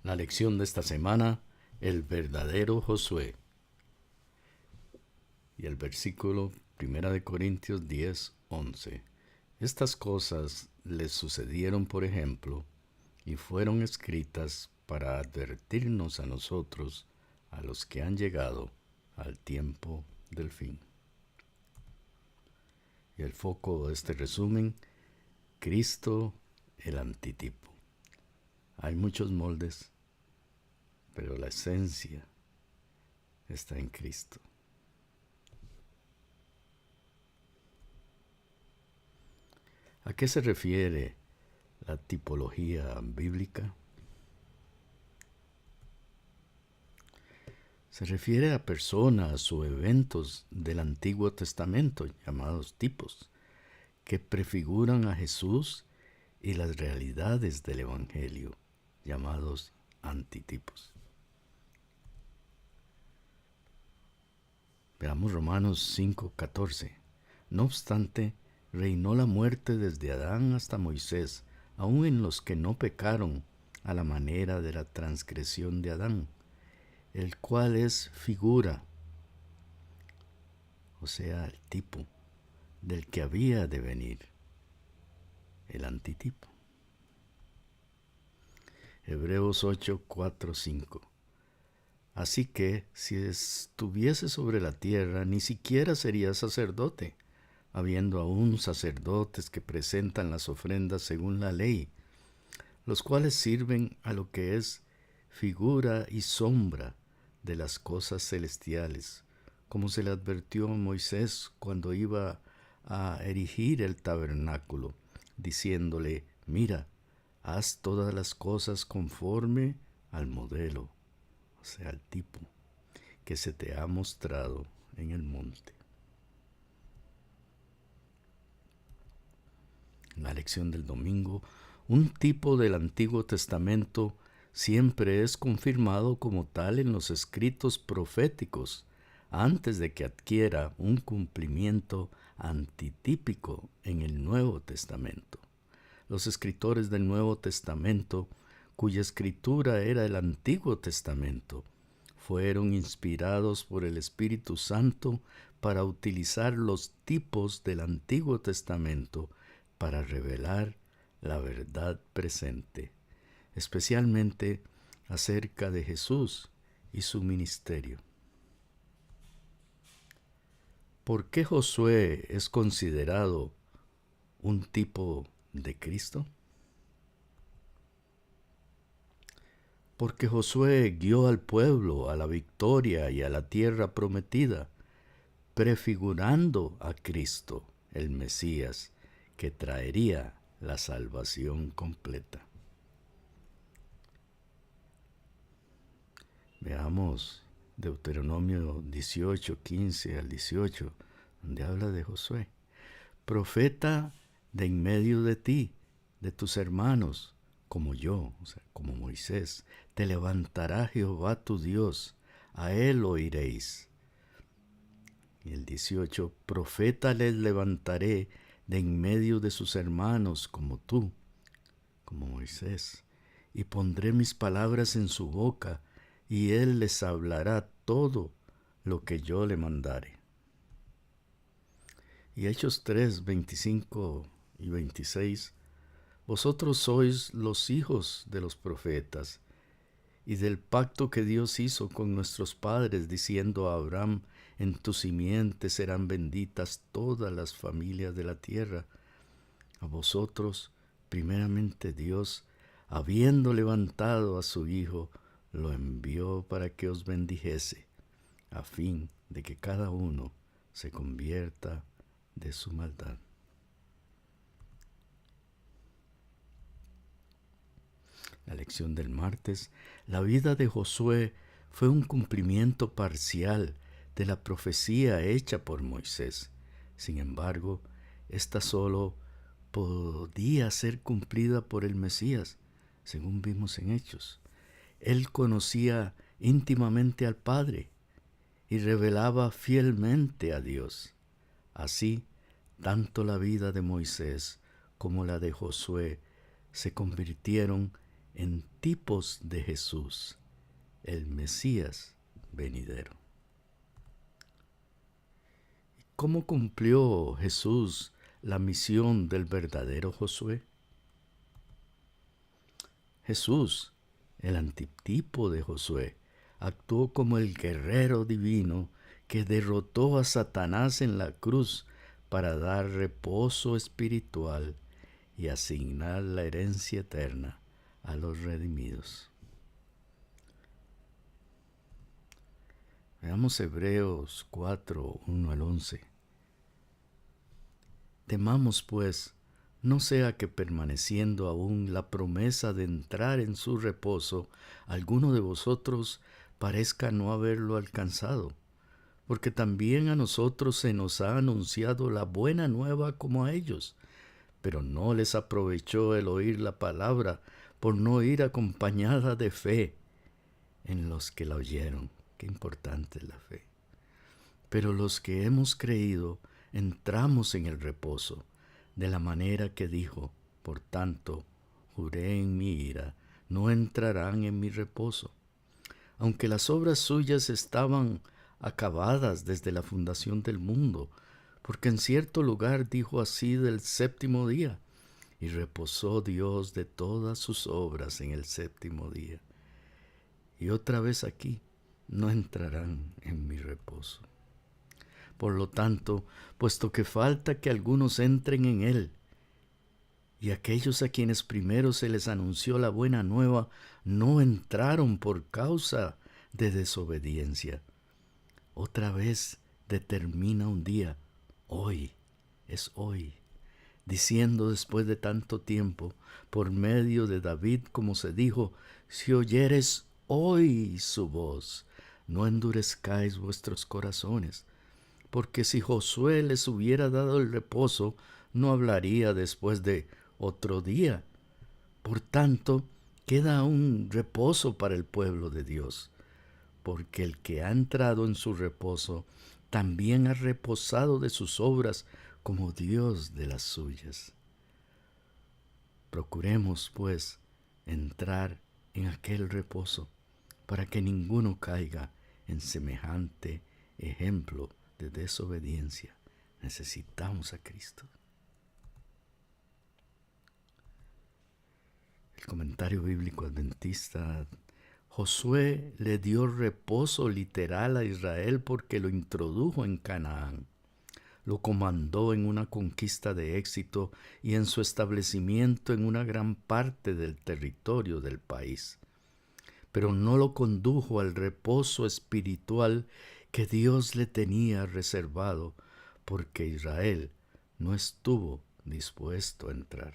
La lección de esta semana, el verdadero Josué. Y el versículo 1 Corintios 10:11. Estas cosas les sucedieron por ejemplo y fueron escritas para advertirnos a nosotros, a los que han llegado al tiempo del fin. Y el foco de este resumen, Cristo el antitipo. Hay muchos moldes, pero la esencia está en Cristo. ¿A qué se refiere la tipología bíblica? Se refiere a personas o eventos del Antiguo Testamento, llamados tipos, que prefiguran a Jesús y las realidades del Evangelio, llamados antitipos. Veamos Romanos 5:14. No obstante, reinó la muerte desde Adán hasta Moisés, aun en los que no pecaron a la manera de la transgresión de Adán, el cual es figura, o sea, el tipo del que había de venir, el antitipo. Hebreos 8:4-5. Así que, si estuviese sobre la tierra, ni siquiera sería sacerdote, habiendo aún sacerdotes que presentan las ofrendas según la ley, los cuales sirven a lo que es figura y sombra de las cosas celestiales, como se le advirtió a Moisés cuando iba a erigir el tabernáculo, diciéndole: mira, haz todas las cosas conforme al modelo, o sea, al tipo, que se te ha mostrado en el monte. La lección del domingo, un tipo del Antiguo Testamento siempre es confirmado como tal en los escritos proféticos, antes de que adquiera un cumplimiento antitípico en el Nuevo Testamento. Los escritores del Nuevo Testamento, cuya escritura era el Antiguo Testamento, fueron inspirados por el Espíritu Santo para utilizar los tipos del Antiguo Testamento para revelar la verdad presente, especialmente acerca de Jesús y su ministerio. ¿Por qué Josué es considerado un tipo de Cristo? Porque Josué guió al pueblo a la victoria y a la tierra prometida, prefigurando a Cristo, el Mesías, que traería la salvación completa. Veamos Deuteronomio 18:15-18, donde habla de Josué. Profeta de en medio de ti, de tus hermanos, como yo, o sea, como Moisés, te levantará Jehová tu Dios, a él oiréis. Y el 18, profeta les levantaré de en medio de sus hermanos como tú, como Moisés, y pondré mis palabras en su boca, y él les hablará todo lo que yo le mandare. Y Hechos 3:25-26, vosotros sois los hijos de los profetas, y del pacto que Dios hizo con nuestros padres, diciendo a Abraham: en tu simiente serán benditas todas las familias de la tierra. A vosotros, primeramente Dios, habiendo levantado a su Hijo, lo envió para que os bendijese, a fin de que cada uno se convierta de su maldad. La lección del martes, la vida de Josué fue un cumplimiento parcial de la profecía hecha por Moisés. Sin embargo, esta solo podía ser cumplida por el Mesías, según vimos en Hechos. Él conocía íntimamente al Padre y revelaba fielmente a Dios. Así, tanto la vida de Moisés como la de Josué se convirtieron en tipos de Jesús, el Mesías venidero. ¿Cómo cumplió Jesús la misión del verdadero Josué? Jesús, el antitipo de Josué, actuó como el guerrero divino que derrotó a Satanás en la cruz para dar reposo espiritual y asignar la herencia eterna a los redimidos. Veamos Hebreos 4, 1 al 11. Temamos, pues, no sea que permaneciendo aún la promesa de entrar en su reposo, alguno de vosotros parezca no haberlo alcanzado, porque también a nosotros se nos ha anunciado la buena nueva como a ellos, pero no les aprovechó el oír la palabra por no ir acompañada de fe en los que la oyeron. Qué importante es la fe. Pero los que hemos creído entramos en el reposo, de la manera que dijo: por tanto, juré en mi ira, no entrarán en mi reposo. Aunque las obras suyas estaban acabadas desde la fundación del mundo, porque en cierto lugar dijo así del séptimo día, y reposó Dios de todas sus obras en el séptimo día. Y otra vez aquí, no entrarán en mi reposo. Por lo tanto, puesto que falta que algunos entren en él, y aquellos a quienes primero se les anunció la buena nueva no entraron por causa de desobediencia, otra vez determina un día, hoy, es hoy, diciendo después de tanto tiempo, por medio de David, como se dijo: si oyeres hoy su voz, no endurezcáis vuestros corazones. Porque si Josué les hubiera dado el reposo, no hablaría después de otro día. Por tanto, queda un reposo para el pueblo de Dios, porque el que ha entrado en su reposo también ha reposado de sus obras como Dios de las suyas. Procuremos, pues, entrar en aquel reposo, para que ninguno caiga en semejante ejemplo de desobediencia. Necesitamos a Cristo. El comentario bíblico adventista: Josué le dio reposo literal a Israel porque lo introdujo en Canaán, lo comandó en una conquista de éxito y en su establecimiento en una gran parte del territorio del país, pero no lo condujo al reposo espiritual que Dios le tenía reservado, porque Israel no estuvo dispuesto a entrar.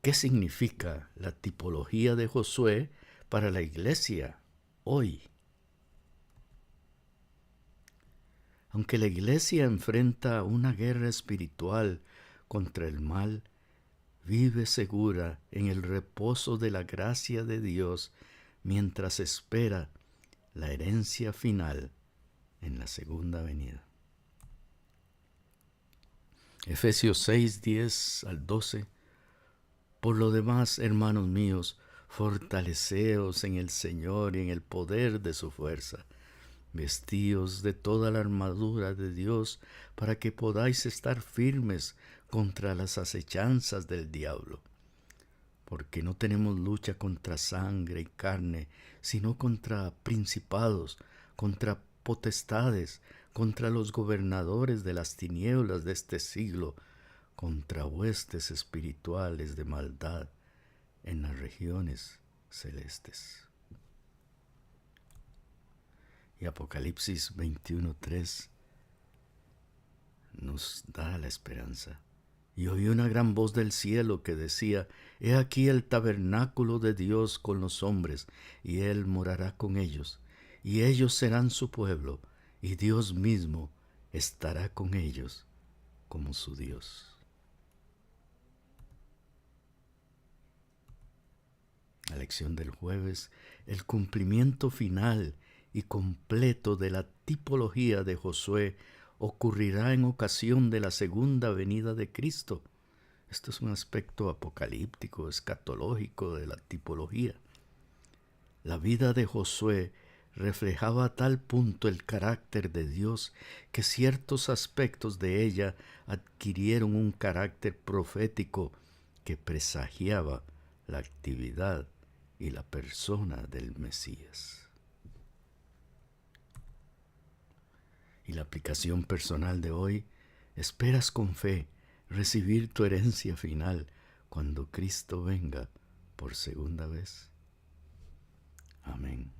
¿Qué significa la tipología de Josué para la iglesia hoy? Aunque la iglesia enfrenta una guerra espiritual contra el mal, vive segura en el reposo de la gracia de Dios mientras espera la herencia final en la segunda venida. Efesios 6, 10 al 12. Por lo demás, hermanos míos, fortaleceos en el Señor y en el poder de su fuerza. Vestíos de toda la armadura de Dios para que podáis estar firmes contra las acechanzas del diablo. Porque no tenemos lucha contra sangre y carne, sino contra principados, contra potestades, contra los gobernadores de las tinieblas de este siglo, contra huestes espirituales de maldad en las regiones celestes. Y Apocalipsis 21:3 nos da la esperanza. Y oí una gran voz del cielo que decía: He aquí el tabernáculo de Dios con los hombres, y Él morará con ellos, y ellos serán su pueblo, y Dios mismo estará con ellos como su Dios. La lección del jueves: el cumplimiento final y completo de la tipología de Josué ocurrirá en ocasión de la segunda venida de Cristo, Esto es un aspecto apocalíptico, escatológico de la tipología. La vida de Josué reflejaba a tal punto el carácter de Dios que ciertos aspectos de ella adquirieron un carácter profético que presagiaba la actividad y la persona del Mesías. Y la aplicación personal de hoy: esperas con fe recibir tu herencia final cuando Cristo venga por segunda vez. Amén.